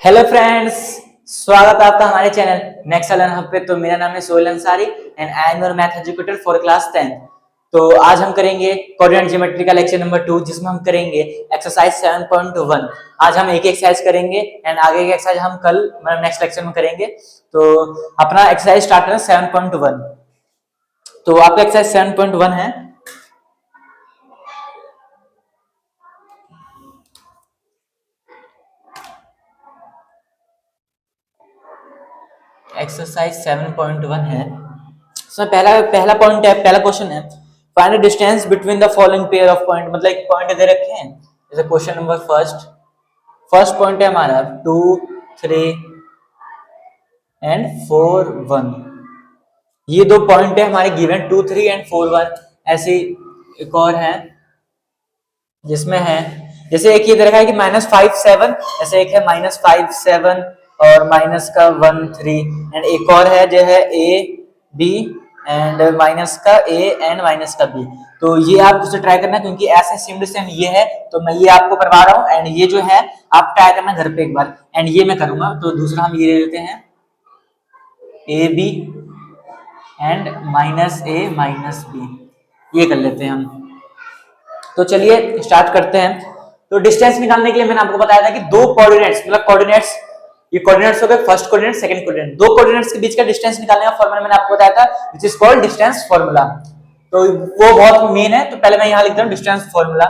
Hello friends, स्वागत है आपका हमारे चैनल नेक्स्ट लर्न हब पे। तो मेरा नाम है Sohail Ansari and I am your math educator for class 10। तो आज हम करेंगे कोऑर्डिनेट ज्योमेट्री का लेक्चर नंबर 2, जिसमें हम करेंगे एक्सरसाइज 7.1। आज हम एक एक्सरसाइज करेंगे एंड आगे की एक्सरसाइज हम कल नेक्स्ट लेक्चर में करेंगे। तो अपना एक्सरसाइज स्टार्ट करें 7.1। तो आपका एक्सरसाइज 7.1 है। एक्सरसाइज 7.1 है। इसमें पहला पॉइंट है, पहला क्वेश्चन है, find the distance between the following pair of point. मतलब एक पॉइंट दे रखे हैं, जैसे क्वेश्चन नंबर फर्स्ट पॉइंट है हमारा 2 3 एंड 4 1। ये दो पॉइंट है हमारे गिवन 2 3 एंड 4 1। ऐसे एक और है जिसमें है, जैसे एक ये दे रखा है कि -5 7, ऐसे एक है -5 7 और माइनस का 1 3 एंड एक और है जो है a b एंड माइनस का a एंड माइनस का b। तो ये आप उसे ट्राई करना, क्योंकि ऐसे सेम टू सेम ये है तो मैं ये आपको करवा रहा हूँ एंड ये जो है आप ट्राई करना घर पे एक बार एंड ये मैं करूंगा। तो दूसरा हम ये लेते हैं a b and -a -b, ये कर लेते हैं हम। तो चलिए स्टार्ट करते हैं। तो डिस्टेंस निकालने के लिए मैंने आपको बताया था कि दो कोऑर्डिनेट्स, मतलब कोऑर्डिनेट्स, ये कोऑर्डिनेट्स हो गए, फर्स्ट कोऑर्डिनेट सेकंड कोऑर्डिनेट, दो कोऑर्डिनेट्स के बीच का डिस्टेंस निकालने का फॉर्मूला मैंने आपको बताया था, which is called distance formula. तो वो बहुत मेन है, तो पहले मैं यहां लिखता हूं डिस्टेंस फॉर्मूला।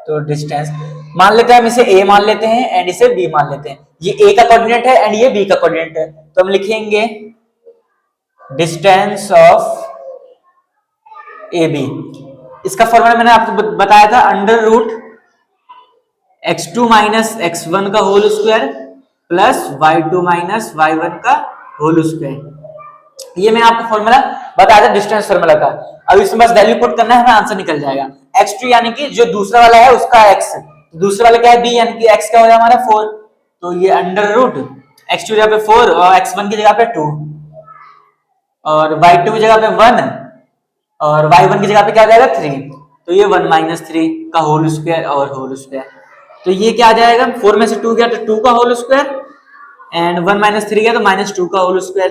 तो डिस्टेंस मान लेते हैं, हम इसे a मान लेते हैं एंड इसे b मान लेते हैं। ये a का कोऑर्डिनेट है एंड ये b का कोऑर्डिनेट है, तो हम लिखेंगे डिस्टेंस ऑफ ab। इसका फॉर्मूला मैंने आपको बताया था, under root x2 minus x1 का whole square plus y2 minus y1 का होल स्क्वायर। ये मैंने आपको फॉर्मूला बताया था डिस्टेंस फॉर्मूला का। अब इसमें बस वैल्यू पुट करना है, हमें आंसर निकल जाएगा। x2 यानी कि जो दूसरा वाला है उसका x, दूसरा वाला क्या है b, यानी कि x क्या हो जाएगा हमारा 4। तो ये अंडर रूट x2 की जगह पे 4 और x1 की जगह पे 2 और y2 की जगह पे 1 और y1 की जगह पे क्या आ जाएगा 3। तो ये 1 माइनस 3 का होल स्क्वायर और होल स्क्वायर। तो ये क्या आ जाएगा, 4 में से 2 गया तो 2 का होल स्क्वायर एंड 1 माइनस 3 गया तो -2 का होल स्क्वायर।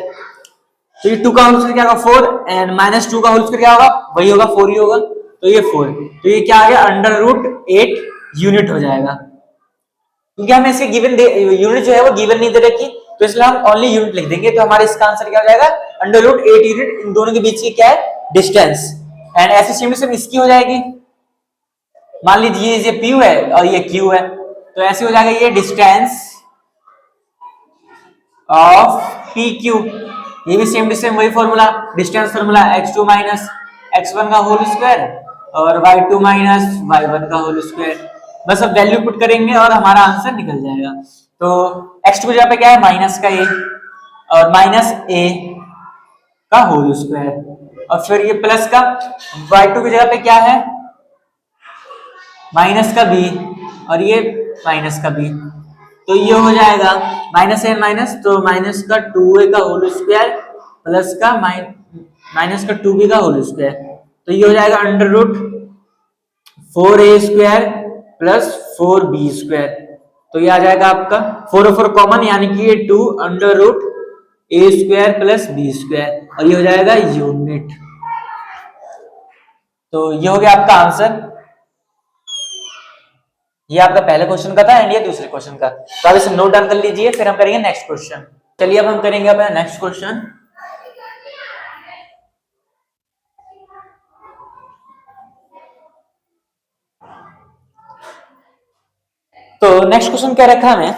तो ये 2 का होल स्क्वायर क्या होगा 4 एंड -2 का होल स्क्वायर क्या होगा, वही होगा 4 ही होगा। तो ये 4, तो ये क्या आ गया अंडर रूट 8 यूनिट हो जाएगा। क्योंकि हमें इसके गिवन यूनिट जो है वो गिवन नहीं दे रखी, तो इसलिए हम ओनली यूनिट लिख देंगे। तो हमारे इसका आंसर क्या हो जाएगा, अंडर रूट 8 यूनिट। इन दोनों के बीच की क्या है, डिस्टेंस। एंड ऐसे सेम इसकी हो जाएगी, मान लीजिए ये P है और ये Q है, तो ऐसे हो जाएगा ये डिस्टेंस ऑफ PQ। ये भी सेम टू सेम वही formula, distance formula x2 minus x1 का होल स्क्वायर और y2 माइनस y1 का होल स्क्वायर। बस अब वैल्यू पुट करेंगे और हमारा आंसर निकल जाएगा। तो x2 की जगह पे क्या है माइनस का a और माइनस a का होल स्क्वायर और फिर ये प्लस का y2 की जगह पे क्या है माइनस का b और ये माइनस का b। तो ये हो जाएगा माइनस है माइनस, तो माइनस का 2a का होल स्क्वायर प्लस का माइनस का 2b का होल स्क्वायर। तो ये हो जाएगा under root 4a square plus 4b square. तो ये आ जाएगा आपका 4 और 4 कॉमन, यानी कि ये 2 under root a square plus b square और ये हो जाएगा यूनिट। तो ये हो गया आपका आंसर। ये आपका पहले क्वेश्चन का था एंड ये दूसरे क्वेश्चन का। तो आप इसे नोट डाउन कर लीजिए, फिर हम करेंगे नेक्स्ट क्वेश्चन। चलिए अब हम करेंगे अपना नेक्स्ट क्वेश्चन। तो नेक्स्ट क्वेश्चन क्या रखा हमें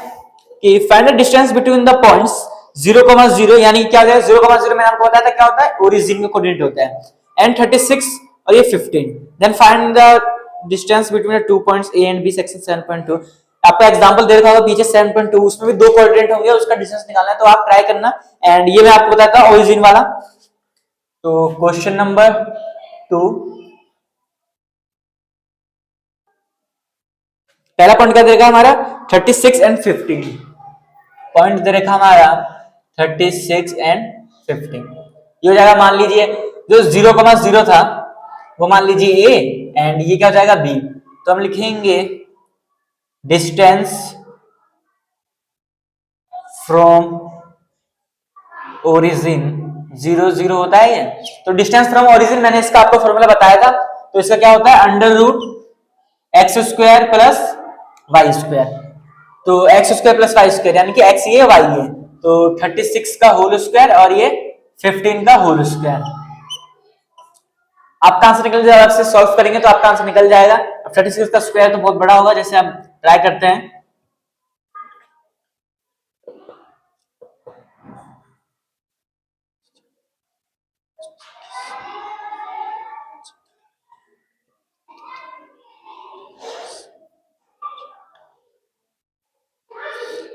कि find the distance between the points 0,0, यानी क्या होता है 0,0 मैंने आपको बताया था क्या होता है, ओरिजिन का कोऑर्डिनेट होता है, एंड 36 और ये 15। Then find the distance between the 2 points A and B section 7.2। आपका एग्जांपल दे रखा होगा पीछे 7.2, उसमें भी दो कोऑर्डिनेट होंगे, उसका डिस्टेंस निकालना है, तो आप ट्राई करना। एंड ये मैं आपको बताता हूं ओरिजिन वाला। तो क्वेश्चन नंबर 2, पहला पॉइंट क्या दे रखा हमारा 36 एंड 15। पॉइंट दे रखा हमारा 36 एंड 15। ये हो जाएगा, मान लीजिए जो 0,0 था वो मान लीजिए A एंड ये क्या हो जाएगा B। तो हम लिखेंगे डिस्टेंस फ्रॉम ओरिजिन 0 0 होता है ये। तो डिस्टेंस फ्रॉम ओरिजिन मैंने इसका आपको फॉर्मूला बताया था, तो इसका क्या होता है under root X square plus Y square. तो X square plus Y square यानी कि एक्स ये वाई है, तो 36 का होल स्क्वायर और ये 15 का होल स्क्वायर। आपका आंसर निकल जाएगा, आपसे सॉल्व करेंगे तो आपका आंसर निकल जाएगा। अब 36 का स्क्वायर तो बहुत बड़ा होगा, जैसे आप ट्राई करते हैं।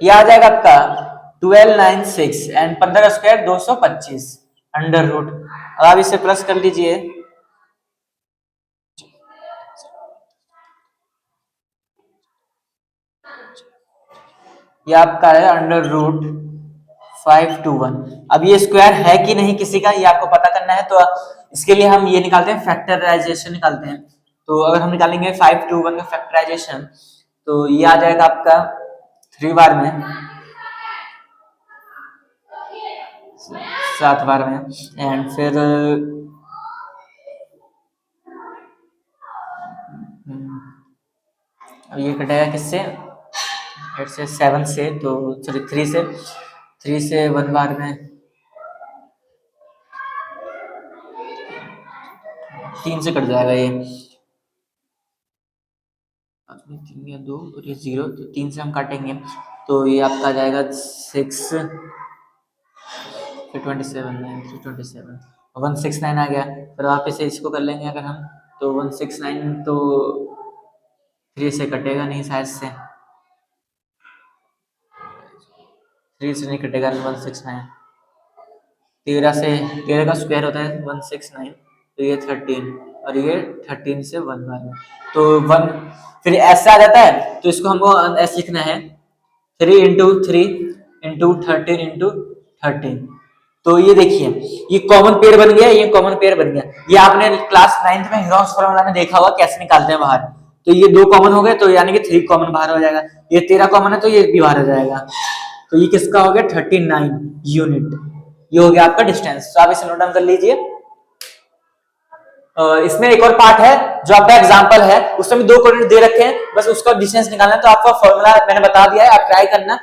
ये आ जाएगा आपका 1296 एंड 15 का स्क्वायर 225 अंडर रूट। अब आप इसे प्लस कर लीजिए, ये आपका है अंडर रूट 521। अब ये स्क्वायर है कि नहीं किसी का, ये आपको पता करना है, तो इसके लिए हम ये निकालते हैं, फैक्टराइजेशन निकालते हैं। तो अगर हम निकालेंगे 521 का फैक्टराइजेशन, तो ये आ जाएगा आपका 3 बार में, 7 बार में, एंड फिर अब ये कटेगा किससे, 8 से 7 से, तो सॉरी 3 से 1 बार में, 3 से कट जाएगा ये, 3 या 2 और ये 0, तो 3 से हम काटेंगे, तो ये आपका आ जाएगा 6 फिर 27 9 327 169 आ गया। फिर वापस से इसको कर लेंगे अगर हम, तो 169 तो 3 से कटेगा नहीं शायद से, 3 से नहीं कटेगा 169, 13 का स्क्वायर होता है 169, तो ये 13 और ये 13 से 1 बार में, तो 1 फिर ऐसा आ जाता है, तो इसको हमको ऐसे लिखना है 3 इंटू 3 इंटू 13 इंटू 13। तो ये देखिए ये कॉमन पेयर बन गया, ये कॉमन पेयर बन गया। ये आपने क्लास 9th में हीरोस फॉर्मूला में देखा होगा कैसे निकालते हैं बाहर। तो ये 2 कॉमन हो गए, तो यानी कि 3 कॉमन बाहर हो जाएगा। ये 13 कॉमन है तो ये भी बाहर हो जाएगा, तो ये किसका हो गया 39 यूनिट। ये हो गया आपका डिस्टेंस। तो आप इसे नोट डाउन कर लीजिए। इसमें एक और पार्ट है जो आपका एग्जांपल है, उसमें 2 कोऑर्डिनेट दे रखे हैं, बस उसका डिस्टेंस निकालना है। तो आपका फॉर्मूला मैंने बता दिया है, आप ट्राई करना।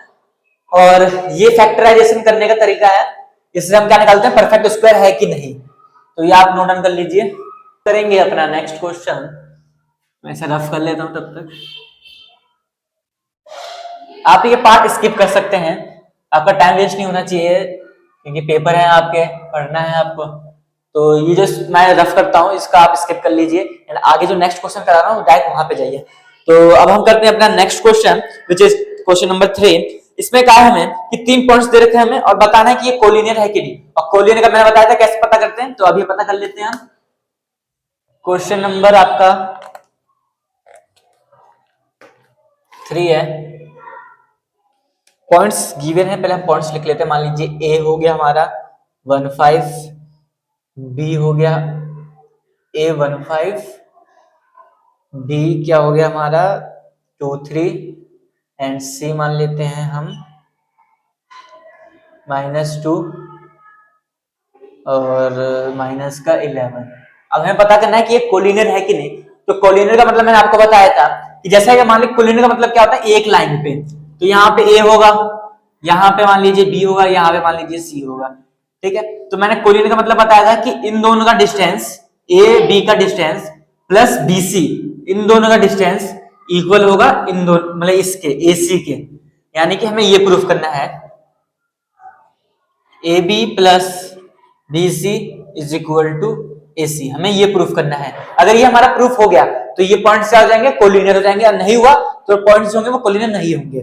और ये फैक्टराइजेशन करने का तरीका है, इससे हम क्या निकालते हैं परफेक्ट स्क्वायर है कि नहीं। तो ये आप नोट डाउन कर लीजिए। करेंगे अपना नेक्स्ट क्वेश्चन, मैं इसे रफ कर लेता हूं तब तक। आप ये पार्ट स्किप कर सकते हैं, आपका टाइम वेस्ट नहीं होना चाहिए, क्योंकि पेपर है आपके, पढ़ना है आपको। तो ये जो मैं रफ करता हूँ इसका आप स्किप कर लीजिए, एंड आगे जो नेक्स्ट क्वेश्चन करा रहा हूँ डायरेक्ट वहां पे जाइए। तो अब हम करते हैं अपना next question, which is question number 3। इसमें क्या है हमें कि 3 पॉइंट्स दे रखे हैं हमें, और बताना है कि ये कोलिनियर है कि नहीं। और कोलिनियर का मैंने बताया था कैसे पता करते हैं, तो अभी पता कर लेते हैं हम। क्वेश्चन नंबर आपका 3 है, पॉइंट्स गिवन है, पहले हम पॉइंट्स लिख लेते हैं। मान लीजिए ए हो गया हमारा 15, बी हो गया A15, डी क्या हो गया हमारा 23, एंड सी मान लेते हैं हम -2 और माइनस का 11। अब हमें पता करना है कि ये कोलिनियर है कि नहीं। तो कोलिनियर का मतलब मैंने आपको बताया था कि जैसा कि मान लीजिए कोलिनियर का मतलब क्या होता है, एक लाइन पे, तो यहाँ पे ए होगा, यहाँ पे मान लीजिए बी होगा, यहाँ पे मान लीजिए सी होगा। ठीक है, तो मैंने कोलिनियर का मतलब बताया था कि इन दोनों का डिस्टेंस, ए बी का डिस्टेंस प्लस बी सी, इन दोनों का डिस्टेंस इक्वल होगा इन दोनों मतलब इसके ए सी के। यानी कि हमें ये प्रूफ करना है A B plus B C is equal to A C, हमें ये प्रूफ करना है। अगर ये हमारा प्रूफ हो गया तो ये पॉइंट्स क्या हो जाएंगे, कोलिनियर हो जाएंगे, और नहीं हुआ तो पॉइंट्स होंगे वो कोलिनियर नहीं होंगे।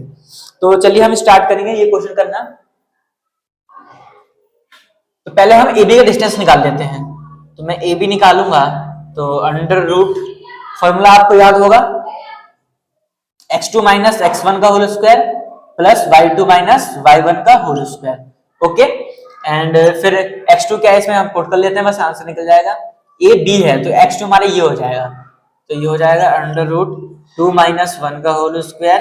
तो चलिए हम स्टार्ट करेंगे ये क्वेश्चन करना। तो पहले हम ए बी का डिस्टेंस निकाल लेते हैं। तो मैं ए बी निकालूंगा, तो अंडर रूट, फॉर्मूला आपको याद होगा x2 माइनस x1 का whole square plus y2 minus y1 का होल स्क्वायर। ओके, एंड फिर x2 क्या है इसमें हम पुट कर लेते हैं, बस आंसर निकल जाएगा। a b है तो x2 हमारे ये हो जाएगा, तो ये हो जाएगा अंडर रूट 2 माइनस 1 का होल स्क्वायर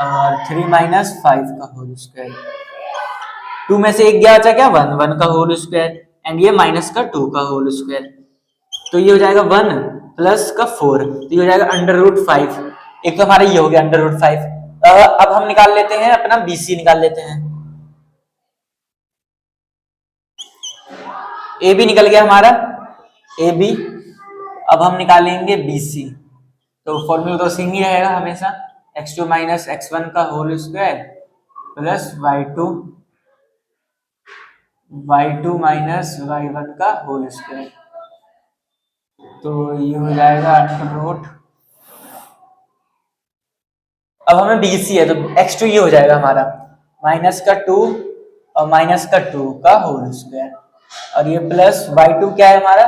और 3 माइनस 5 का होल स्क्वायर। टू में से एक गया बचा क्या, वन, वन का होल स्क्वायर, एंड ये माइनस का टू का होल स्क्वायर, तो ये हो जाएगा वन प्लस का फोर, तो ये हो जाएगा अंडर रूट फाइव। एक तो हमारा ये हो गया अंडर रूट फाइव। अब हम निकाल लेते हैं अपना बीसी निकाल लेते हैं। ए बी निकल गया हमारा, ए बी। अब हम निकालेंगे बीसी, तो फॉर्मूला तो सेम ही रहेगा हमेशा, X two minus X one का whole square plus Y two minus Y one का होल स्क्वायर, तो ये हो जाएगा अंडर रूट। अब हमें बीसी है तो एक्स टू ये हो जाएगा हमारा माइनस का टू और माइनस का टू का होल स्क्वायर, और ये प्लस वाई टू क्या है हमारा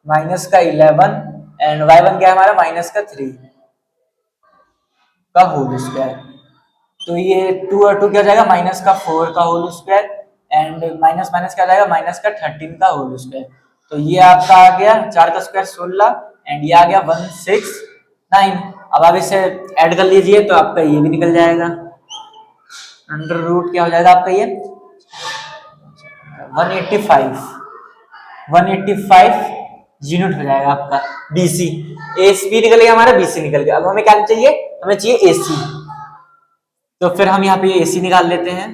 माइनस का 11 एंड वाई वन क्या है हमारा माइनस का 3 का होल स्क्वायर, तो ये टू और टू क्या हो जाएगा माइनस का 4 का whole square and minus minus क्या हो जाएगा माइनस का 13 का होल स्क्वायर, तो ये आपका आ गया 4 का स्क्वायर 16 एंड ये आ गया 169। अब आप इसे ऐड कर लीजिए तो आपका ये भी निकल जाएगा, अंडर रूट क्या हो जाएगा आपका ये 185 यूनिट हो जाएगा आपका बीसी। एसी निकल गया हमारा, बीसी निकल गया। अब हमें क्या चाहिए, हमें चाहिए एसी, तो फिर हम यहाँ पे एसी निकाल लेते हैं,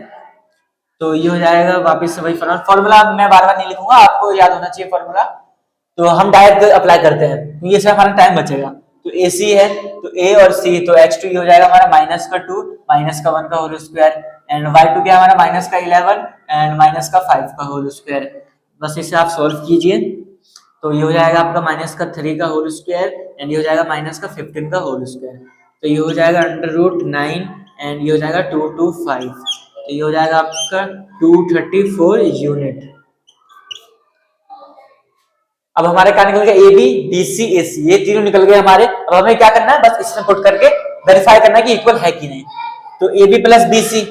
तो ये हो जाएगा वापस से वही फॉर्मूला मैं बार बार नहीं लिखूंगा, आपको याद होना चाहिए फॉर्मूला, तो हम डायरेक्ट अप्लाई करते हैं क्योंकि इससे हमारा टाइम बचेगा। तो ए सी है तो ए और सी, तो एक्स टू हो जाएगा हमारा माइनस का टू माइनस का वन का whole square and Y two क्या हमारा माइनस का 11 एंड माइनस का 5 का होल स्क्वायर। बस इसे आप सॉल्व कीजिए, तो ये हो जाएगा आपका माइनस का 3 का होल स्क्वायर एंड ये हो जाएगा माइनस का 15 का होल स्क्वायर, तो ये हो जाएगा अंडर रूट 9 एंड ये हो जाएगा 225, तो ये हो जाएगा आपका 234 यूनिट। अब हमारे क्या निकल गया, ए बी बी सी ए सी, ये तीनों निकल गए हमारे। अब हमें क्या करना है, बस इसमें पुट करके वेरीफाई करना है कि इक्वल है कि नहीं। तो A B plus B C,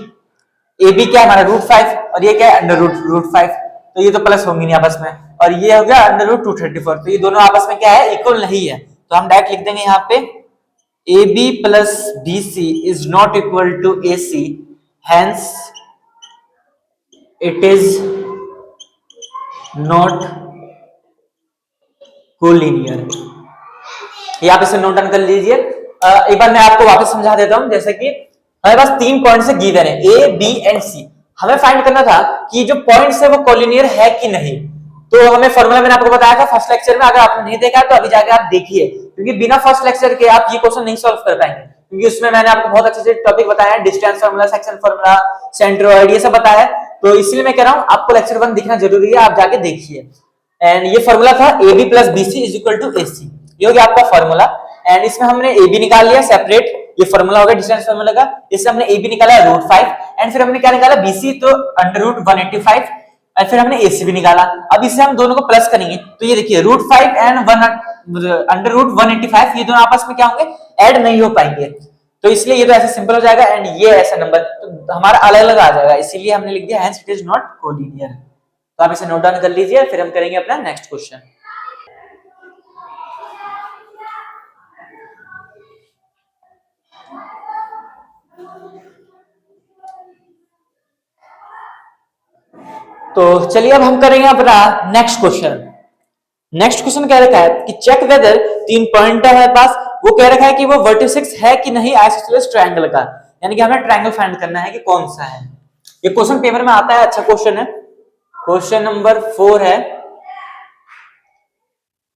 A B क्या हमारा रूट 5 और ये क्या है अंडर रूट 5, तो ये तो प्लस होंगे नहीं आपस में, और ये हो गया अंडर रूट 234, तो ये दोनों आपस में क्या है इक्वल नहीं है, तो हम डायरेक्ट लिख देंगे यहाँ पे A B plus B C is not equal to A C, hence it is not collinear. ये आप इसे नोट डाउन कर लीजिए। एक बार मैं आपको वापस समझा देता हूं, जैसे कि हमारे पास 3 पॉइंट्स है गिवन है ए बी एंड सी, हमें फाइंड करना था कि जो पॉइंट्स है वो कोलिनियर है कि नहीं। तो हमें फॉर्मूला मैंने आपको बताया था फर्स्ट लेक्चर में, अगर आपने नहीं देखा तो अभी जाके आप देखिए, क्योंकि बिना फर्स्ट लेक्चर के आप ये क्वेश्चन नहीं सॉल्व कर पाएंगे, क्योंकि उसमें मैंने आपको बहुत अच्छे से टॉपिक बताया है, distance formula, section formula, centroid, ये सब बताया है। तो इसलिए मैं कह रहा हूं आपको लेक्चर 1 दिखना जरूरी है, आप जाके देखिए। एंड ये फॉर्मूला था A B plus B C is equal to A C, ये हो गया आपका फॉर्मूला। एंड इसमें हमने ए बी निकाल लिया सेपरेट, ये फॉर्मूला हो गया डिस्टेंस फॉर्मूला का, इससे हमने ए बी निकाला रूट 5 एंड फिर हमने क्या निकाला बी सी, तो अंडर रूट 185 और फिर हमने ए सी भी निकाला। अब इससे हम दोनों को प्लस करेंगे, तो ये देखिए रूट 5 एंड अंडर रूट 185 ये दोनों आपस में क्या होंगे, ऐड नहीं हो पाएंगे, तो इसलिए ये तो ऐसे सिंपल हो जाएगा एंड ये ऐसा नंबर तो हमारा अलग अलग आ जाएगा, इसीलिए हमने लिख दिया hence it is not collinear. तो आप इसे नोट डाउन कर लीजिए, फिर हम करेंगे अपना नेक्स्ट क्वेश्चन। तो चलिए अब हम करेंगे अपना नेक्स्ट क्वेश्चन। नेक्स्ट क्वेश्चन कह रखा है कि चेक वेदर 3 पॉइंट है पास, वो कह रखा है कि वो वर्टिसेस है कि नहीं आइसोसेलेस ट्रायंगल का, यानी कि हमें ट्रायंगल फाइंड करना है कि कौन सा है। ये क्वेश्चन पेपर में आता है, अच्छा क्वेश्चन है। क्वेश्चन नंबर 4 है,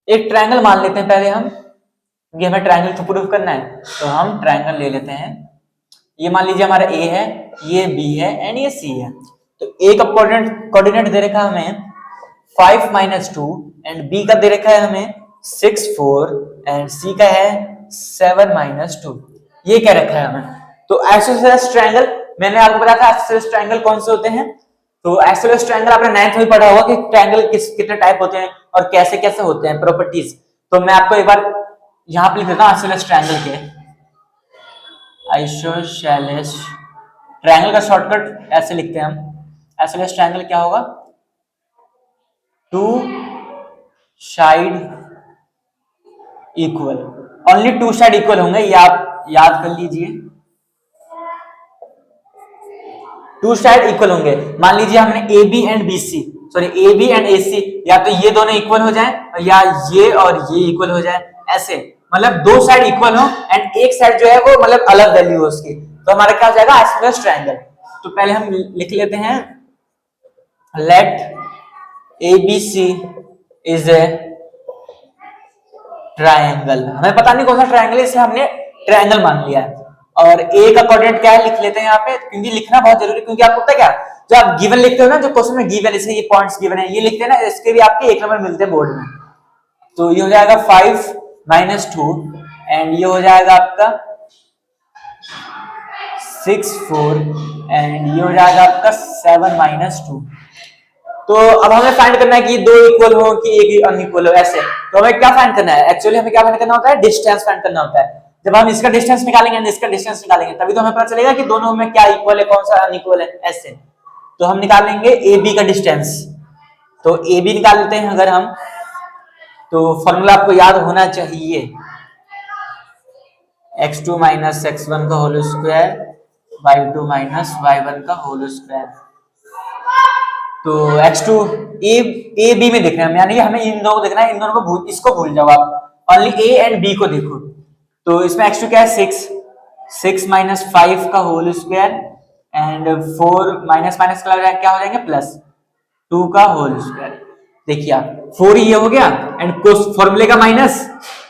एक ट्रायंगल मान लेते हैं पहले हम, क्योंकि हमें ट्रायंगल को प्रूफ करना है, तो हम ट्रायंगल ले लेते हैं। ये मान लीजिए हमारा ए है, ये बी है एंड ये सी है। तो ए का कोऑर्डिनेट दे रखा है हमें 5 माइनस 2 एंड बी का दे रखा है हमें 6 4 एंड सी का है 7 माइनस 2, ये क्या रखा है हमें। तो आइसोसेलेस ट्रायंगल मैंने आपको बताया था आइसोसेलेस ट्रायंगल कौन से होते हैं, तो आइसोसेलेस ट्रायंगल आपने 9th में पढ़ा होगा कि ट्रायंगल कितने टाइप होते हैं और कैसे कैसे होते हैं प्रॉपर्टीज। तो मैं आपको एक बार यहाँ पे लिख देता हूँ आइसोसेलेस ट्रायंगल के। आइसोसेलेस ट्रायंगल का शॉर्टकट ऐसे लिखते हैं हम, आइसोसेलेस ट्रायंगल क्या होगा, two side equal, only two side equal होंगे, ये आप याद कर लीजिए। टू साइड इक्वल होंगे। मान लीजिए हमने A B and B C, sorry A B and A C, या तो ये दोनों इक्वल हो जाए या ये और ये इक्वल हो जाए, ऐसे मतलब दो साइड इक्वल हो एंड एक साइड जो है वो मतलब अलग वैल्यू हो उसकी, तो हमारा क्या हो जाएगा आइसोसेलेस ट्रायंगल। तो पहले हम लिख लेते हैं let A B C is a triangle. हमें पता नहीं कौन सा ट्रायंगल है, इसलिए हमने ट्रायंगल मान लिया है। और ए का कोऑर्डिनेट क्या है लिख लेते हैं यहाँ पे, क्योंकि लिखना बहुत जरूरी है, क्योंकि आपको पता है क्या, जो आप गिवन लिखते हो ना, जो क्वेश्चन में गिवन इसमें ये पॉइंट्स गिवन है, ये लिखते हैं ना, इसके भी आपके 1 नंबर मिलते हैं बोर्ड में। तो ये हो जाएगा 5 माइनस 2 एंड ये हो जाएगा आपका 6 4 एंड ये हो जाएगा आपका 7 माइनस 2। तो अब हमें फाइंड करना है कि दो इक्वल हो कि एक अनइक्वल हो, ऐसे। तो हमें क्या फाइंड करना है, एक्चुअली हमें क्या फाइंड करना होता है, डिस्टेंस फाइंड करना होता है। जब हम इसका डिस्टेंस निकालेंगे एंड इसका डिस्टेंस निकालेंगे तभी तो हमें पता चलेगा कि दोनों में क्या इक्वल है, कौन सा अनइक्वल है, ऐसे। तो हम निकालेंगे ए बी का डिस्टेंस। तो ए बी निकाल लेते हैं अगर हम, तो फॉर्मूला आपको याद होना चाहिए, x2 माइनस x1 का whole square y2 minus y1 का होल स्क्वायर। तो x2 ए बी में देखना है, यानी कि हमें इन दोनों को देखना है, इन दोनों को भूल, इसको भूल जाओ आप, ओनली ए एंड बी को देखो। तो इसमें x2 क्या है 6 माइनस 5 का whole square and 4 minus minus क्या हो जाएंगे प्लस 2 का होल स्क्वायर। देखिए आप 4 ये हो गया एंड फॉर्मूले का माइनस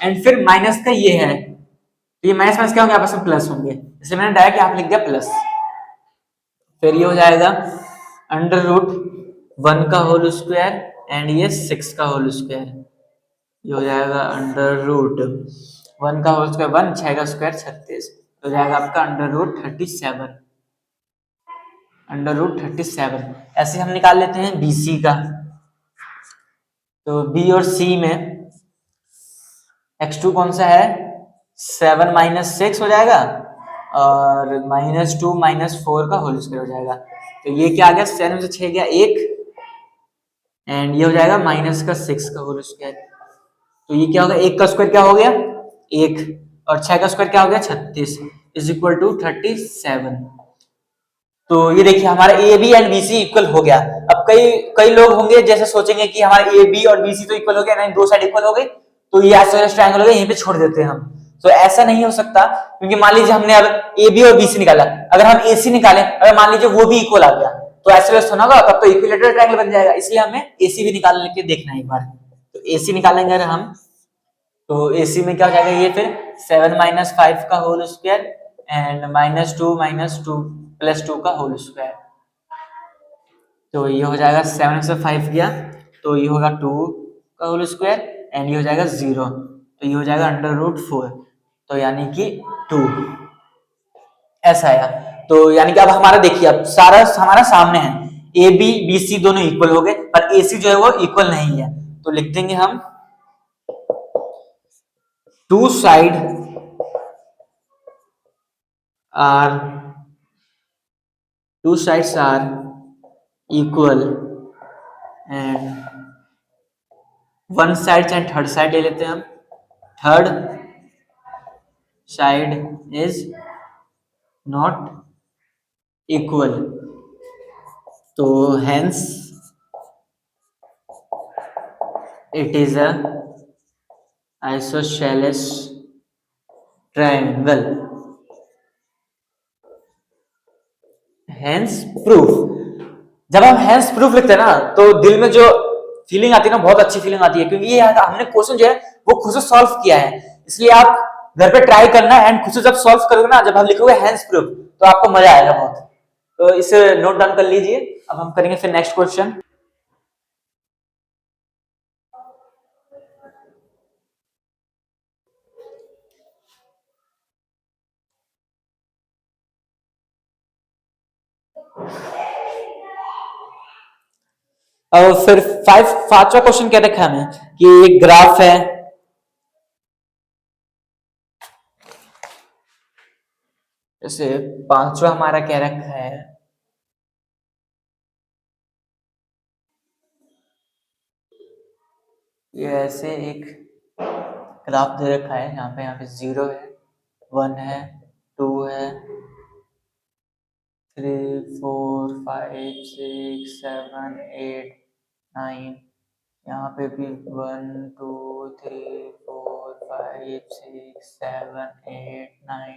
एंड फिर माइनस का ये है, तो ये माइनस माइनस क्या होंगे आपस में प्लस होंगे, इसलिए मैंने डायरेक्ट यहाँ पे लिख दिया प्लस। फिर ये हो जाएगा अंडर रूट 1 का होल स्क्वायर एंड ये 6 का होल स्क्वायर। ये हो जाएगा अंडर रूट 1 का होल स्क्वायर 1, 6 का स्क्वायर 36, हो जाएगा आपका अंडर रूट 37, अंडर रूट 37। ऐसे हम निकाल लेते हैं BC का। तो B और C में x2 कौन सा है 7 माइनस 6 हो जाएगा और माइनस 2 माइनस 4 का होल स्क्वायर हो जाएगा। तो ये क्या आ गया, 7 से 6 गया 1 एंड ये हो जाएगा माइनस का 6 का होल स्क्वायर। तो ये क्या होगा, 1 का स्क्वायर क्या हो गया 1 और 6 का स्क्वायर क्या हो गया 36 इज इक्वल टू 37। तो ये देखिए हमारा A B and B C equal हो गया। अब कई कई लोग होंगे जैसे सोचेंगे कि हमारा ए बी और बी सी तो इक्वल हो गया, नहीं दो साइड इक्वल हो गई तो ये आइसोसेलेस ट्रायंगल हो गया, यहीं पे छोड़ देते हैं हम। तो ऐसा नहीं हो सकता, क्योंकि मान लीजिए हमने अब ए बी और बी सी निकाला, अगर हम ए सी निकालें, अगर मान लीजिए वो भी इक्वल आ गया तो आइसोसेलेस होना होगा, तब तो इक्विलैटरल ट्रायंगल बन जाएगा, इसलिए हमें ए सी भी निकाल के देखना है एक बार। तो ए सी निकालेंगे अगर हम, तो ए सी में क्या हो जाएगा, ये फिर 7 माइनस 5 का whole square and minus 2 plus 2 का होल स्क्वायर। तो ये हो जाएगा 7 से 5 गया तो ये होगा 2 का होल स्क्वायर एंड ये हो जाएगा 0, तो ये हो जाएगा अंडर रूट 4, तो यानी कि 2 ऐसा आया। तो यानी कि अब हमारा देखिए अब सारा हमारा सामने है, ए बी बी सी दोनों इक्वल हो गए पर ए सी जो है वो इक्वल नहीं है। तो लिख देंगे हम two side are two sides are equal and one side and third side ले लेते हैं हम, third side is not equal, तो hence it is a isosceles triangle, hence proof। जब हम hence proof लिखते हैं ना तो दिल में जो फीलिंग आती है ना, बहुत अच्छी फीलिंग आती है, क्योंकि ये हमने क्वेश्चन जो है वो खुद से सॉल्व किया है, इसलिए आप घर पे ट्राई करना एंड खुद से जब सॉल्व करोगे ना, जब हम लिखोगे hence proof तो आपको मजा आएगा बहुत। तो इसे नोट डाउन कर लीजिए। अब हम करेंगे फिर नेक्स्ट क्वेश्चन। अब फिर पांचवा क्वेश्चन क्या रखा है हमें कि एक ग्राफ है, जैसे पांचवा हमारा क्या रखा है, ये ऐसे एक ग्राफ दे रखा है, यहाँ पे 0 है 1 है 2 है 3 4 5 6 7 8 9, यहाँ पे भी 1 2 3 4 5 6 7 8 9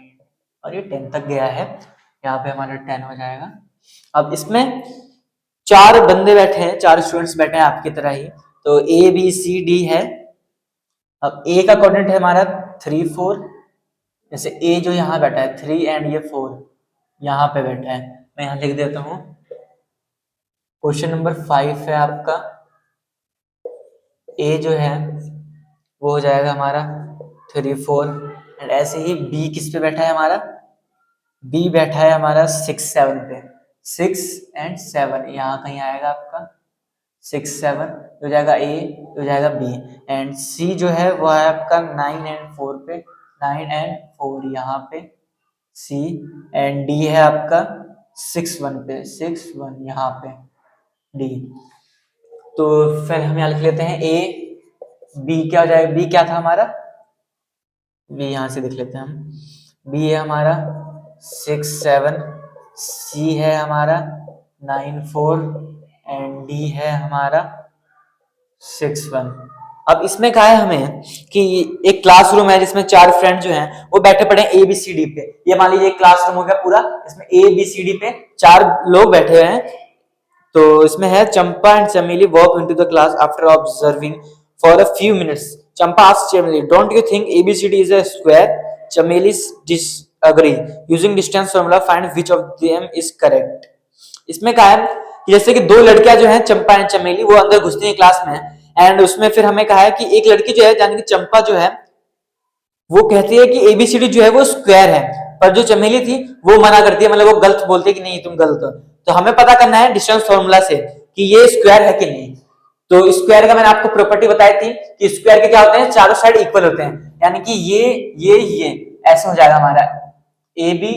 और ये 10 तक गया है। यहाँ पे हमारा 10 हो जाएगा। अब इसमें चार बंदे बैठे हैं, चार स्टूडेंट्स बैठे हैं आपकी तरह ही। तो ए बी सी डी है। अब ए का कोऑर्डिनेट है हमारा 3 4, जैसे ए जो यहाँ बैठा है 3 एंड ये 4 यहाँ पे बैठा है। मैं यहाँ लिख देता हूँ। क्वेश्चन नंबर 5 है आपका, ए जो है वो हो जाएगा हमारा 3 4 एंड ऐसे ही बी किस पे बैठा है हमारा, बी बैठा है हमारा 6 7 पे। 6 एंड 7 यहाँ कहीं आएगा आपका, 6 7 हो जाएगा ए, हो जाएगा बी। एंड सी जो है वो है आपका 9 एंड 4 पे, 9 एंड 4 यहाँ पे सी। एंड डी है आपका 6 1 पे, 6 1 यहाँ पे डी। तो फिर हम यहाँ लिख लेते हैं ए बी क्या हो जाएगा, बी क्या था हमारा, बी यहाँ से देख लेते हैं हम। बी है हमारा 6 7, सी है हमारा 9 4 एंड डी है हमारा 6 1। अब इसमें कहा है हमें कि एक क्लासरूम है जिसमें चार फ्रेंड जो हैं वो बैठे पड़े हैं ए बी सी डी पे। ये मान लीजिए एक क्लासरूम हो गया पूरा, इसमें ए बी सी डी पे चार लोग बैठे हुए हैं। तो इसमें है Champa and Chameli walk into the class after observing for a few minutes. Champa asks Chameli, don't you think ABCD is a square? Chameli disagree, using distance formula find which of them is correct. इसमें कहा है कि जैसे कि दो लड़कियां जो हैं चंपा एंड चमेली वो अंदर घुसती हैं क्लास में, एंड उसमें फिर हमें कहा है कि एक लड़की जो है यानी कि चंपा जो है वो कहती है कि एबीसीडी जो है वो स्क्वायर है, पर जो चमेली थी वो मना करती है, मतलब वो गलत बोलती है कि नहीं तुम गलत हो। तो हमें पता करना है डिस्टेंस फॉर्मूला से कि ये स्क्वायर है कि नहीं। तो स्क्वायर का मैंने आपको प्रॉपर्टी बताई थी कि स्क्वायर के क्या होते हैं, चारों साइड इक्वल होते हैं, यानी कि ये ऐसे हो जाएगा हमारा ए बी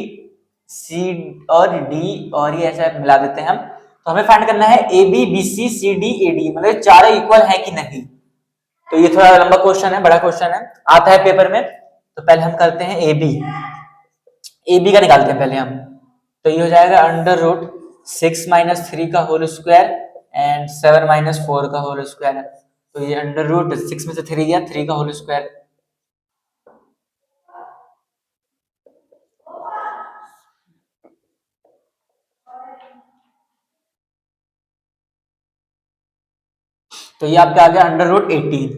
सी और डी, और ये ऐसा मिला देते हैं हम। तो हमें फाइंड करना है A B B C C D A D, मतलब चारों इक्वल है कि नहीं। तो ये थोड़ा लंबा क्वेश्चन है, बड़ा क्वेश्चन है, आता है पेपर में। तो पहले हम करते हैं ए बी, ए बी का निकालते हैं पहले हम। तो ये हो जाएगा अंडर रूट 6 माइनस 3 का होल स्क्वायर एंड 7 माइनस 4 का होल स्क्वायर। तो ये अंडर रूट 6 में से 3 गया, 3 का होल स्क्वायर। तो ये आपका आ गया अंडर रूट 18।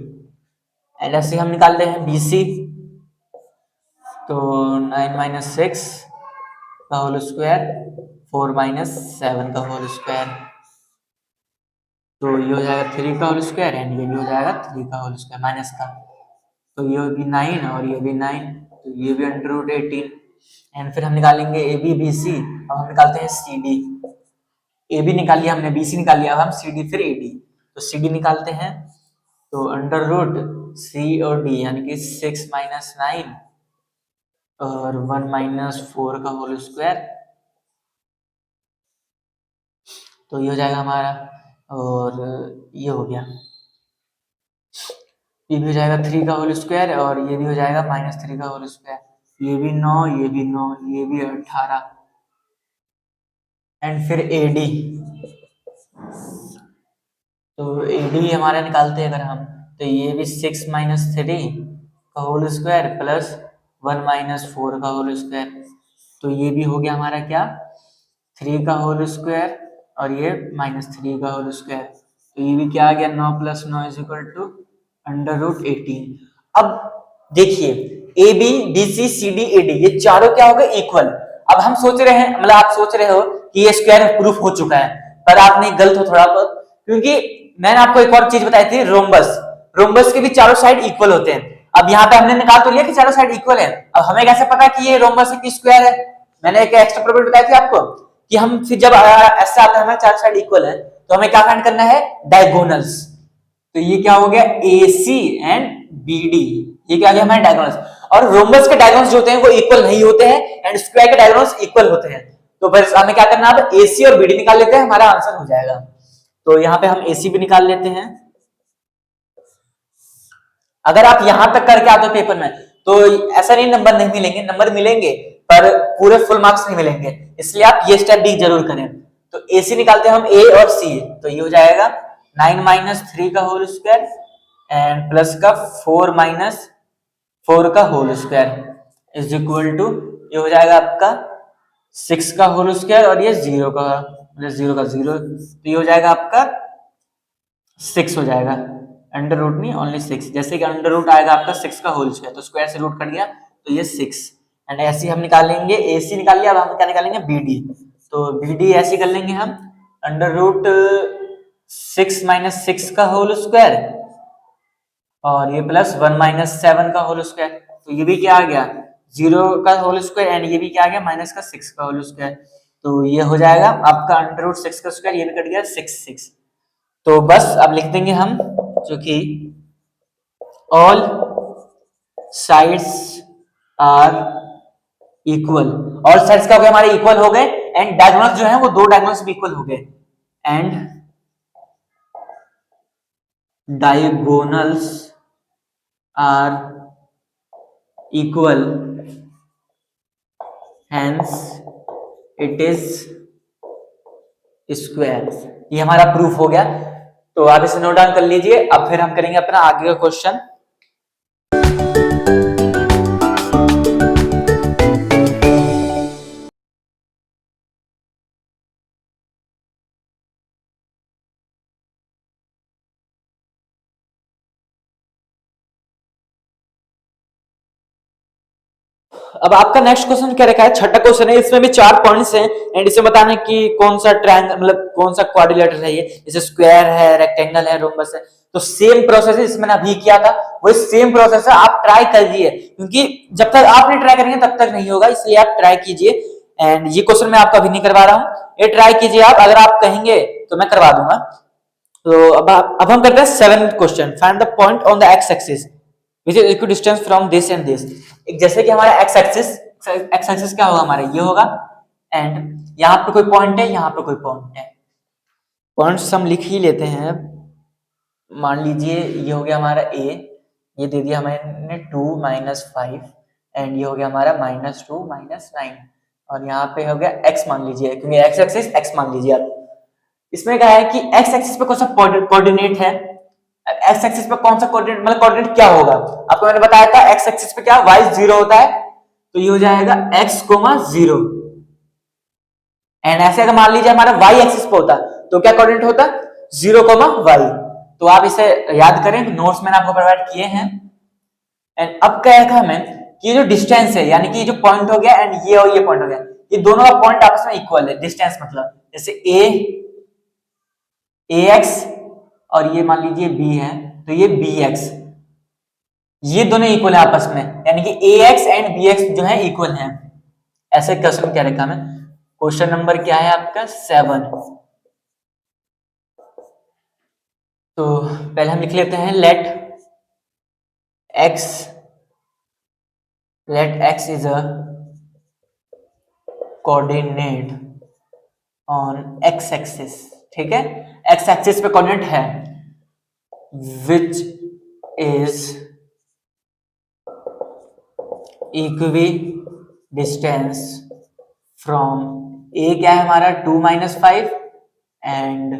एंड ऐसे हम निकालते हैं बी सी। तो 9 माइनस 6 का होल स्क्वायर, 4 माइनस 7 का होल स्क्वायर। तो ये हो जाएगा 3 का होल स्क्वायर एंड ये भी हो जाएगा 3 का होल स्क्वायर माइनस का। तो ये भी 9 और ये भी 9, तो ये भी अंडर रूट 18। एंड फिर हम निकालेंगे ए बी बी सी। अब हम निकालते हैं सी डी। ए बी निकाल लिया हमने, बी सी निकाल लिया, अब हम सी डी फिर ए डी। तो सी डी निकालते हैं। तो अंडर रूट सी और डी यानी कि 6 माइनस 9 और 1 माइनस 4 का होल स्क्वायर। तो ये हो जाएगा हमारा, और ये हो गया, ये भी हो जाएगा 3 का होल स्क्वायर और ये भी हो जाएगा माइनस 3 का होल स्क्वायर। ये भी 9, ये भी 9, ये भी 18। एंड फिर ए डी। तो ए डी हमारा निकालते हैं अगर हम, तो ये भी 6 माइनस 3 का होल स्क्वायर प्लस 1 माइनस 4 का होल स्क्वायर। तो ये भी हो गया हमारा क्या, 3 का होल स्क्वायर और ये माइनस 3 का होल स्क्वायर। तो ये भी क्या आ गया, 9 plus 9 is equal to under root 18। अब देखिए A B D C C D A D ये चारों क्या हो गए, इक्वल। अब हम सोच रहे हैं, मतलब आप सोच रहे हो कि ये स्क्वायर प्रूफ हो चुका है, पर आपने गलत हो थोड़ा बहुत, क्योंकि मैंने आपको एक और चीज बताई थी, रोम्बस। रोम्बस के भी चारों साइड इक्वल होते हैं। अब यहाँ पे हमने निकाल तो लिया कि चारों साइड इक्वल है, अब हमें कैसे पता कि ये रोम्बस है कि स्क्वायर है? मैंने एक एक्स्ट्रा प्रॉपर्टी बताई थी आपको कि हम फिर जब ऐसे आता है हमारे चारों साइड इक्वल है तो हमें क्या फाइंड करना है, डायगोनल्स। तो ये क्या हो गया, AC एंड BD, ये क्या गया हमारे डायगोनल्स। और रोम्बस के डायगोनल्स जो होते हैं वो इक्वल नहीं होते हैं एंड स्क्वायर के डायगोनल्स इक्वल होते हैं। तो फिर हमें क्या करना है, अब AC और BD निकाल लेते हैं, हमारा आंसर हो जाएगा। तो यहाँ पे हम AC भी निकाल लेते हैं। अगर आप यहां तक करके आते हो पेपर में तो ऐसा नहीं नंबर नहीं मिलेंगे, नंबर मिलेंगे, पर पूरे फुल मार्क्स नहीं मिलेंगे, इसलिए आप ये स्टेप भी जरूर करें। तो AC निकालते हैं हम A और C, तो ये हो जाएगा 9 माइनस 3 का होल स्क्वायर एंड प्लस का 4 माइनस 4 का whole square is equal to, ये हो जाएगा आपका 6 का होल स्क्वायर और ये 0 का, मतलब 0 का 0, तो ये हो जाएगा आपका 6 हो जाएगा, अंडर रूट नहीं ओनली 6, जैसे कि अंडर रूट आएगा आपका 6 का होल स्क्वायर, तो स्क्वायर से रूट कट गया तो ये 6, एंड ऐसे हम निकालेंगे AC निकाल लिया, अब हम क्या निकालेंगे BD, तो BD ऐसे कर लेंगे हम अंडर रूट 6 माइनस 6 का होल स्क्वायर और ये प्लस 1 माइनस 7 का होल स्क्वायर, तो ये भी क्या आ गया 0 का होल स्क्वायर एंड ये भी क्या आ गया माइनस का 6 का होल स्क्वायर, तो ये हो जाएगा आपका अंडर रूट 6 का स्क्वायर, ये भी कट गया 6। तो बस अब लिख देंगे हम, जो कि all sides are equal, all sides का हो गया हमारे इक्वल हो गए एंड डायगोनल्स जो है वो दो डायगोनल्स भी इक्वल हो गए and diagonals are equal hence it is square, ये हमारा प्रूफ हो गया। तो आप इसे नोट डाउन कर लीजिए, अब फिर हम करेंगे अपना आगे का क्वेश्चन। अब आपका नेक्स्ट क्वेश्चन क्या रखा है, छठा क्वेश्चन है, इसमें भी 4 पॉइंट्स हैं एंड इसे बताना कि कौन सा ट्रायंगल, मतलब कौन सा क्वाड्रिलेटरल है, ये जैसे स्क्वायर है, रेक्टेंगल है, रोम्बस है, तो सेम प्रोसेस है इसमें अभी किया था, वही सेम प्रोसेस है, आप ट्राई करिए, क्योंकि जब तक आप नहीं ट्राई करेंगे तब तक नहीं होगा, इसलिए आप ट्राई कीजिए। एंड ये क्वेश्चन मैं आपका अभी नहीं करवा रहा हूँ, ये ट्राई कीजिए आप, अगर आप कहेंगे तो मैं करवा दूंगा। तो अब हम करते हैं 7th question, find the point on the x axis which is equal distance from this and this. एक जैसे कि हमारा एक्स एक्सिस क्या होगा हमारा, ये होगा एंड यहाँ पे कोई पॉइंट है, यहाँ पे कोई पॉइंट है, पॉइंट्स हम लिख ही लेते हैं। मान लीजिए ये हो गया हमारा A, ये दे दिया हमने 2 माइनस 5 एंड ये हो गया हमारा -2 माइनस 9 और यहाँ पे हो गया x मान लीजिए, क्योंकि एक्स एक्सिस x मान लीजिए आप। इसमें क्या है कि एक्स एक्सिस पे कौन सा कोऑर्डिनेट है, एक्स एक्सिस पे कौन सा कोऑर्डिनेट, मतलब कोऑर्डिनेट क्या होगा, आपको मैंने बताया था एक्स एक्सिस पे क्या y 0 होता है, तो ये हो जाएगा x, 0 एंड ऐसे अगर मान लीजिए हमारा y एक्सिस पे होता तो क्या कोऑर्डिनेट होता 0, y, तो आप इसे याद करें, नोट्स मैंने आपको प्रोवाइड किए हैं। एंड अब क्या है हमें कि ये जो डिस्टेंस है, यानी कि ये जो पॉइंट हो गया एंड ये और ये पॉइंट हो गया, ये दोनों का पॉइंट आपस में इक्वल है, डिस्टेंस मतलब जैसे ax और ये मान लीजिए b है, तो ये bx, ये दोनों इक्वल है आपस में, यानी कि ax एंड bx जो है इक्वल है। ऐसे क्वेश्चन क्या रखा हमें, क्वेश्चन नंबर क्या है आपका 7। तो पहले हम लिख लेते हैं late x is a coordinate on x axis, ठीक है, x axis पे कोऑर्डिनेट है which is equidistance from a क्या है हमारा 2 माइनस 5 एंड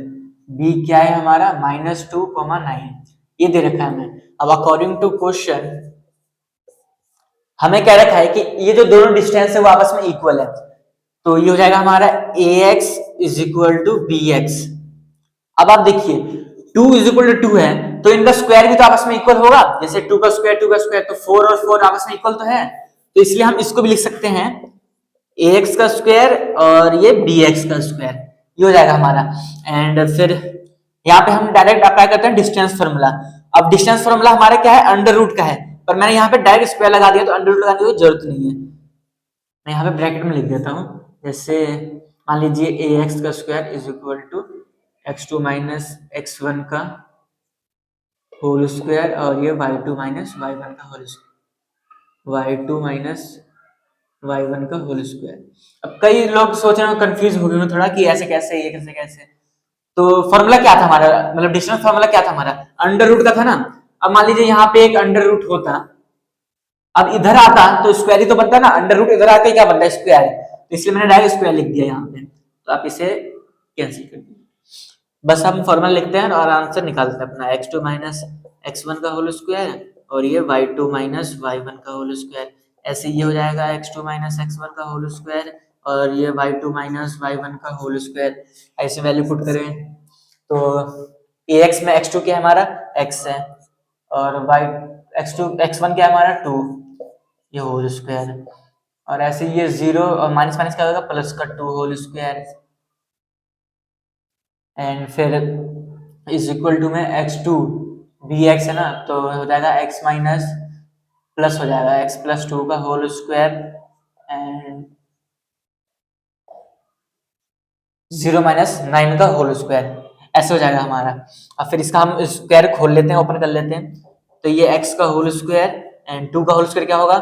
b क्या है हमारा -2, 9, ये दे रखा है हमें। अब अकॉर्डिंग टू क्वेश्चन हमें क्या रखा है कि ये जो दोनों डिस्टेंस है वो आपस में इक्वल है, तो ये हो जाएगा हमारा ax is equal to bx। अब आप देखिए 2 इज इक्वल टू 2 है, तो इनका स्क्वायर भी तो आपस में इक्वल होगा, जैसे 2 का स्क्वायर तो 4 और 4 आपस में इक्वल तो है, तो इसलिए हम इसको भी लिख सकते हैं ax का स्क्वायर और ये bx का स्क्वायर, ये हो जाएगा हमारा। एंड फिर यहाँ पे हम डायरेक्ट अप्लाई करते हैं डिस्टेंस फार्मूला। अब डिस्टेंस फार्मूला हमारा क्या है, अंडर रूट का है, पर मैंने यहाँ पे डायरेक्ट स्क्वायर लगा दिया, तो अंडर रूट लगाने की जरूरत नहीं है, मैं यहाँ पे ब्रैकेट में लिख देता हूँ, जैसे मान लीजिए ax का square is equal to x2 minus x1 का होल स्क्वायर और ये y2 माइनस y1 का whole square, y2 minus y1 का होल स्क्वायर। अब कई लोग सोच रहे हो, कंफ्यूज हो गए थोड़ा कि ऐसे कैसे, ये कैसे कैसे, तो फॉर्मूला क्या था हमारा, मतलब डिस्टेंस फॉर्मूला क्या था हमारा, अंडर रूट का था ना। अब मान लीजिए यहाँ पे एक अंडर रूट होता अब इधर आता तो स्क्वायर ही तो बनता है ना, अंडर रूट इधर आके क्या बनता है, स्क्वायर, तो इसलिए मैंने डायरेक्ट स्क्वायर लिख दिया यहाँ पे, तो आप इसे कैंसिल कर दीजिए। बस हम फॉर्मूला लिखते हैं और आंसर निकालते हैं अपना, x2 माइनस x1 का होल स्क्वायर और ये y2 माइनस y1 का होल स्क्वायर, ऐसे ये हो जाएगा x2 माइनस x1 का होल स्क्वायर और ये y2 माइनस y1 का होल स्क्वायर, ऐसे वैल्यू पुट करें तो ax में x2 क्या है हमारा, x है, और y x2 x1 क्या है हमारा 2, ये होल स्क्वायर, और ऐसे ये 0 और माइनस माइनस क्या होगा, प्लस का 2 होल स्क्वायर, एंड फिर इज इक्वल टू में x2 bx है ना, तो हो जाएगा x माइनस प्लस हो जाएगा x प्लस 2 का होल स्क्वायर एंड 0 माइनस 9 का होल स्क्वायर, ऐसे हो जाएगा हमारा। अब फिर इसका हम स्क्वायर खोल लेते हैं, ओपन कर लेते हैं, तो ये x का होल स्क्वायर एंड 2 का होल स्क्वायर क्या होगा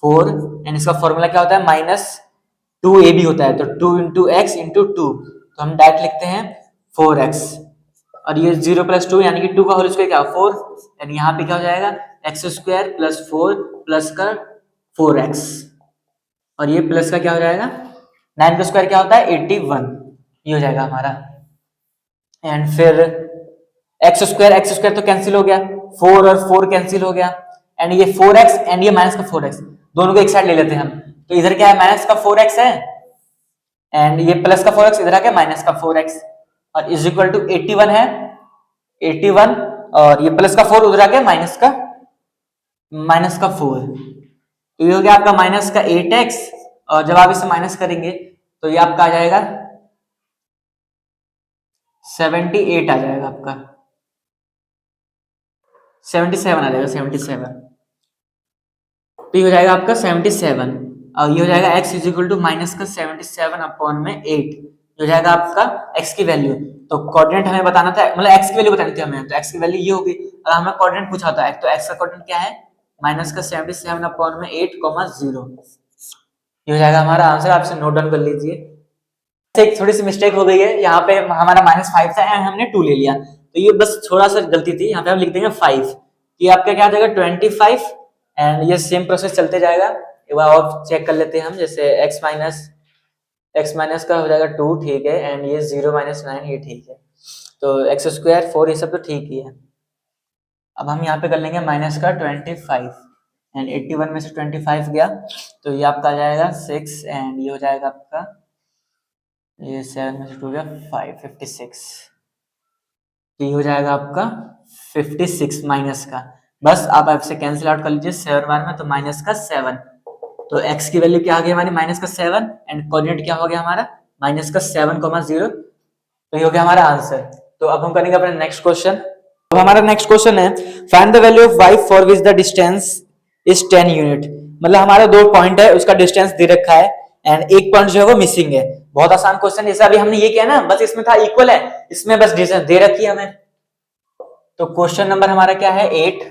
4, एंड इसका फॉर्मूला क्या होता है माइनस 2ab होता है, तो 2 इंटू एक्स इंटू 2, तो हम डायरेक्ट लिखते हैं 4x, और ये 0 प्लस 2 यानी कि 2 का होल स्क्वायर क्या 4, यानी यहाँ पे क्या हो जाएगा एक्स स्क्वायर प्लस 4 प्लस का 4x, और ये प्लस का क्या हो जाएगा 9 का स्क्वायर क्या होता है 81, ये हो जाएगा हमारा, एंड फिर एक्स स्क्वायर तो कैंसिल हो गया, 4 और 4 कैंसिल हो गया, एंड ये 4x एंड ये माइनस का 4x, दोनों को एक साइड ले लेते हैं हम, तो इधर क्या है माइनस का 4x है एंड ये प्लस का 4x इधर आ गया माइनस का 4x, और इज इक्वल टू 81 है 81, और ये प्लस का 4 उधर आ गया माइनस का 4, तो ये हो गया आपका माइनस का 8x, और जब आप इसे माइनस करेंगे तो ये आपका आ जाएगा 78 आ जाएगा आपका, 77 आ जाएगा 77, तो ये हो जाएगा आपका 77, और ये हो जाएगा x is equal to minus का 77 अपॉन में 8, ये हो जाएगा आपका x की वैल्यू, तो कोऑर्डिनेट हमें बताना था, मतलब x की वैल्यू बतानी थी हमें, तो x की वैल्यू ये होगी, अगर हमें कोऑर्डिनेट पूछा था तो x का कोऑर्डिनेट क्या है माइनस का 77 अपॉन में 8,0, ये हो जाएगा हमारा आंसर, आपसे नोट डाउन कर लीजिए। एक थोड़ी सी मिस्टेक हो गई है, यहाँ पे हमारा -5 था एंड हमने 2 ले लिया, तो ये बस थोड़ा सा गलती थी, यहाँ पे हम लिख देंगे 5, ये आपका क्या आ जाएगा 25, एंड ये सेम प्रोसेस चलते जाएगा, एक बार और चेक कर लेते हैं हम, जैसे x माइनस का हो जाएगा 2 ठीक है, एंड ये 0 माइनस 9 ये ठीक है, तो x स्क्वायर 4 ये सब तो ठीक ही है। अब हम यहाँ पे कर लेंगे माइनस का 25 एंड 81 में से 25 गया तो ये आपका आ जाएगा 6, एंड ये हो जाएगा आपका ये 7 में से 2 गया 5 56, तो ये हो जाएगा आपका 56 माइनस का, बस आप आपसे कैंसिल आउट कर लीजिए 7 बार में, तो माइनस का 7, तो x की वैल्यू क्या आ गई हमारी माइनस का 7 एंड कोऑर्डिनेट क्या हो गया हमारा माइनस का 7,0, तो ये हो गया हमारा आंसर। तो अब हम करेंगे अपना नेक्स्ट क्वेश्चन। अब हमारा नेक्स्ट क्वेश्चन है find the value of y for which the distance is 10 unit, मतलब हमारा 2 पॉइंट है उसका डिस्टेंस दे रखा है एंड एक पॉइंट जो है वो मिसिंग है, बहुत आसान क्वेश्चन, जैसे अभी हमने ये किया ना, बस इसमें था इक्वल है, इसमें बस डिस्टेंस दे रखी है हमें, तो क्वेश्चन नंबर हमारा क्या है 8,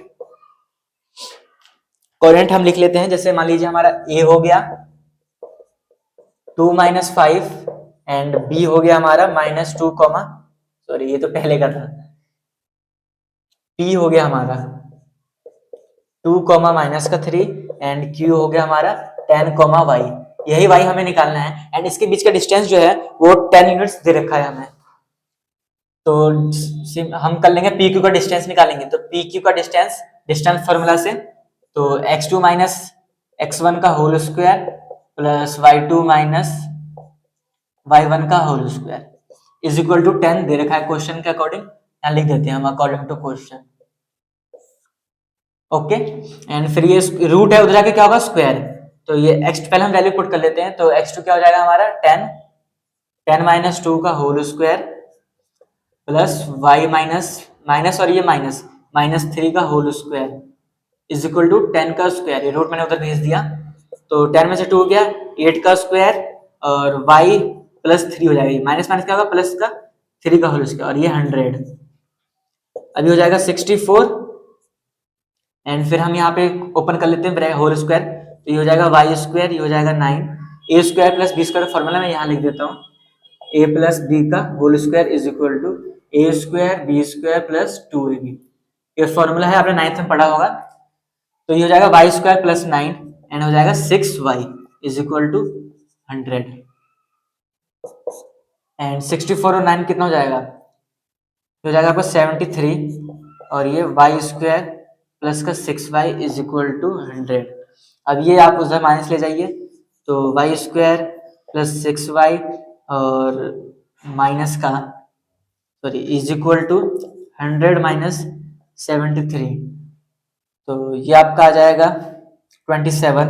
कोऑर्डिनेट हम लिख लेते हैं, जैसे मान लीजिए हमारा a हो गया 2 माइनस 5 एंड b हो गया हमारा -2 सॉरी ये तो पहले का था, p हो गया हमारा 2 माइनस का 3 एंड q हो गया हमारा 10 y, यही y हमें निकालना है एंड इसके बीच का डिस्टेंस जो है वो 10 यूनिट्स दे रखा है हमें, तो हम कर लेंगे pq का डिस्टेंस निकालेंगे, तो pq का डिस्टेंस फॉर्मूला से, तो x2 माइनस x1 का whole square plus y2 minus y1 का whole square is equal to 10 दे रखा है क्वेश्चन के अकॉर्डिंग, यहाँ लिख देते हैं हम according to question, okay, and फिर ये रूट है उधर जाके क्या होगा स्क्वायर, तो ये x पहले हम वैल्यू पुट कर लेते हैं, तो x2 क्या हो जाएगा हमारा 10 माइनस 2 का whole square plus y minus और ये -3 का whole square is equal to 10 का स्क्वायर, ये रूट मैंने उधर भेज दिया, तो 10 में से 2 गया 8 का स्क्वायर और y प्लस 3 हो जाएगा, माइनस माइनस क्या होगा प्लस का 3 का होल स्क्वायर, और ये 100, अभी हो जाएगा 64, एंड फिर हम यहाँ पे ओपन कर लेते हैं होल स्क्वायर, तो ये हो जाएगा y स्क्वायर, ये हो जाएगा 9, a square plus b square formula मैं यहाँ लिख देता हूँ, a प्लस b का whole square is equal to a square b square plus 2ab, ये फॉर्मूला है आपने 9th में पढ़ा होगा, तो ये हो जाएगा वाई स्क्वायर प्लस 9 एंड हो जाएगा 6y is equal to 100 and 64 और 9 कितना हो जाएगा, हो जाएगा आपका 73 और ये वाई स्क्वायर प्लस का 6y इज इक्वल टू 100। अब ये आप उधर माइनस ले जाइए तो वाई स्क्वायर प्लस 6y और माइनस का sorry is equal to 100 minus 73, तो ये आपका आ जाएगा 27।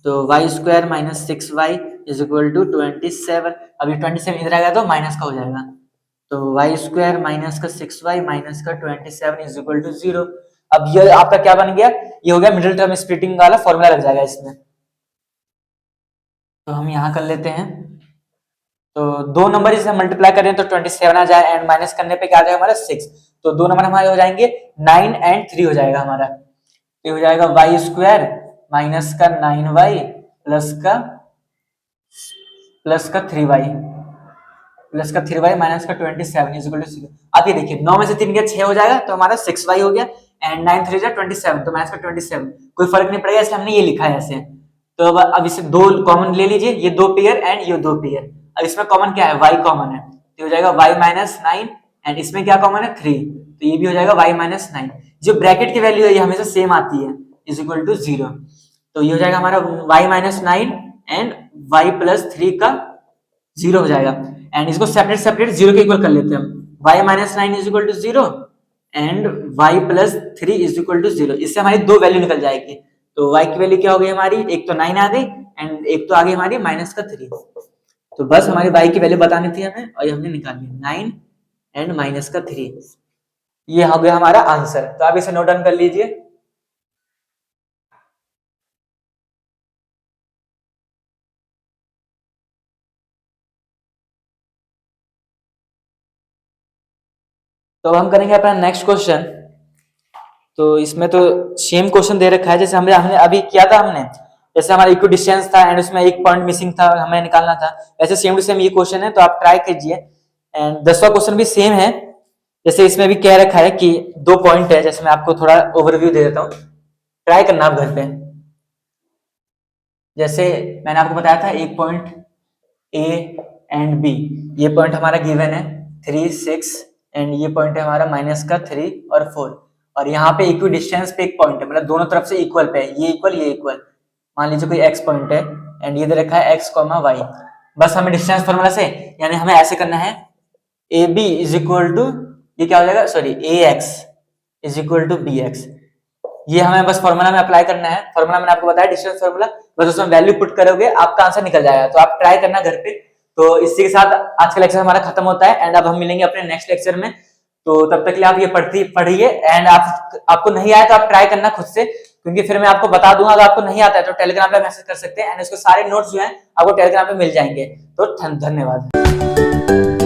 तो Y square minus 6y is equal to 27। अभी 27 इधर आएगा तो माइनस का हो जाएगा, तो वाई स्क्वायर माइनस का 6y माइनस का 27 इज इक्वल टू 0। अब ये आपका क्या बन गया, ये हो गया मिडिल टर्म स्प्लिटिंग वाला फॉर्मूला लग जाएगा इसमें। तो हम यहाँ कर लेते हैं, तो दो नंबर इसे मल्टीप्लाई करें तो 27 आ जाए एंड माइनस करने पे क्या आ जाएगा हमारा 6, तो दो नंबर हमारे हो जाएंगे 9 एंड 3 हो जाएगा हमारा। ये हो जाएगा वाई स्क्वायर माइनस का 9y प्लस का 3y माइनस का 27 इज इक्वल टू 0। अब ये देखिए 9 में से 3 गया 6 हो जाएगा, तो हमारा 6y हो गया एंड 9 3 27, तो माइनस का 27 कोई फर्क नहीं पड़ेगा, इसलिए हमने ये लिखा है ऐसे। तो अब इसे दो कॉमन ले लीजिए, ये दो पेयर एंड ये दो पेयर। अब इसमें कॉमन क्या है, y कॉमन है, तो हो जाएगा y माइनस 9 एंड इसमें क्या कॉमन है 3, तो ये भी हो जाएगा y माइनस 9। जो ब्रैकेट की वैल्यू है ये हमेशा सेम आती है, इज इक्वल टू 0। तो ये हो जाएगा हमारा y minus 9 and y plus 3 का 0 हो जाएगा एंड इसको सेपरेट सेपरेट 0 के इक्वल कर लेते हैं हम। y minus 9 is equal to 0 and y plus 3 is equal to 0। इससे हमारी दो वैल्यू निकल जाएगी, तो y की वैल्यू क्या हो गई हमारी, एक तो 9 आ गई एंड एक तो आ गई हमारी माइनस का 3। तो बस हमारी y की वैल्यू बतानी थी हमें और ये हमने निकाली 9 एंड माइनस का 3। ये हो गया हमारा आंसर, तो आप इसे नोट डाउन कर लीजिए। तो अब हम करेंगे अपना नेक्स्ट क्वेश्चन। तो इसमें तो सेम क्वेश्चन दे रखा है जैसे हमने हमने अभी किया था, हमने जैसे हमारा इक्वल डिस्टेंस था एंड उसमें एक पॉइंट मिसिंग था हमें निकालना था, ऐसे सेम टू सेम ये क्वेश्चन है, तो आप ट्राई कीजिए। एंड 10वां क्वेश्चन भी सेम है, जैसे इसमें भी कह रखा है कि दो पॉइंट है, जैसे मैं आपको थोड़ा ओवरव्यू दे देता हूँ, ट्राई करना आप घर पे। जैसे मैंने आपको बताया था एक पॉइंट ए एंड बी, ये पॉइंट हमारा गिवन है 3 6 एंड ये पॉइंट है हमारा माइनस का 3 और 4, और यहाँ पे इक्वी डिस्टेंस पे एक पॉइंट है, मतलब दोनों तरफ से इक्वल पे है, ये इक्वल। मान लीजिए कोई एक्स पॉइंट है एंड ये दे रखा है एक्स कॉमा वाई। बस हमें डिस्टेंस फॉर्मूला से, यानी हमें ऐसे करना है A B is equal to, ये क्या हो जाएगा sorry A X is equal to B X. ये हमें बस फॉर्मूला में अप्लाई करना है, फॉर्मूला मैंने आपको बताया डिस्टेंस फॉर्मूला, बस उसमें वैल्यू पुट करोगे आपका आंसर निकल जाएगा। तो आप ट्राई करना घर पे। तो इसी के साथ आज का लेक्चर हमारा खत्म होता है एंड अब हम मिलेंगे अपने नेक्स्ट लेक्चर में। तो तब तक के लिए आप ये पढ़िए एंड आपको नहीं आया तो आप ट्राई करना खुद से, क्योंकि फिर मैं आपको बता दूंगा। अगर आपको नहीं आता है तो टेलीग्राम पे मैसेज कर सकते हैं एंड उसके सारे नोट्स जो हैं आपको टेलीग्राम पे मिल जाएंगे। तो धन्यवाद।